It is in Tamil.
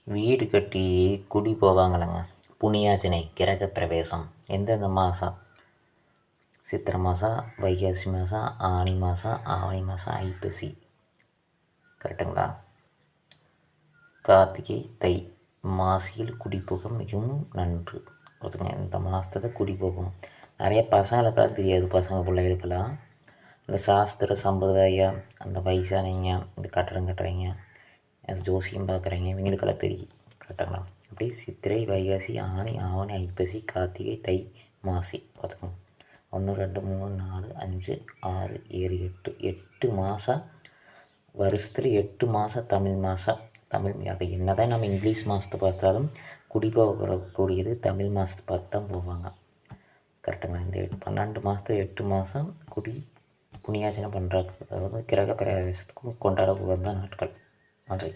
வீடு கட்டி குடி போவாங்களேங்க, புண்ணியார்ச்சனை கிரக பிரவேசம் எந்தெந்த மாதம்? சித்திரை மாதம், வைகாசி மாதம், ஆனி மாதம், ஆவணி மாதம், ஐப்பசி. கரெக்டுங்களா? கார்த்திகை, தை மாசியில் குடிபோக மிகவும் நன்று. ஒருத்தங்க இந்த மாதத்தில் குடி போகணும். நிறைய பசங்களுக்கெல்லாம் தெரியாது. பசங்க பிள்ளைகளுக்கெல்லாம் இந்த சாஸ்திர சம்பிரதாயம், அந்த வயசானவங்க, இந்த கட்டடம் கட்டுறவங்க, அந்த ஜோசியம் பார்க்குறவங்க, இவங்களுக்கெல்லாம் தெரியும். கரெக்டுங்களா? அப்படி சித்திரை, வைகாசி, ஆனி, ஆவணி, ஐப்பசி, கார்த்திகை, தை, மாசி பார்த்துக்கோங்க. 1 2 3 4 5 6 7 8 மாதம். வருஷத்தில் 8 மாதம் தமிழ் மாதம். அது என்ன தான் நம்ம இங்கிலீஷ் மாதத்தை பார்த்தாலும் குடி போகக்கூடியது தமிழ் மாதத்தை பார்த்து தான் போவாங்க. கரெக்டுங்களா? இந்த 12 மாதத்தில் 8 மாதம் குடி புண்ணியார்ச்சனை பண்ணுறாங்க. அதாவது கிரக பிரவேசத்துக்கும் கொண்டாட உகந்த நாட்கள். நன்றி.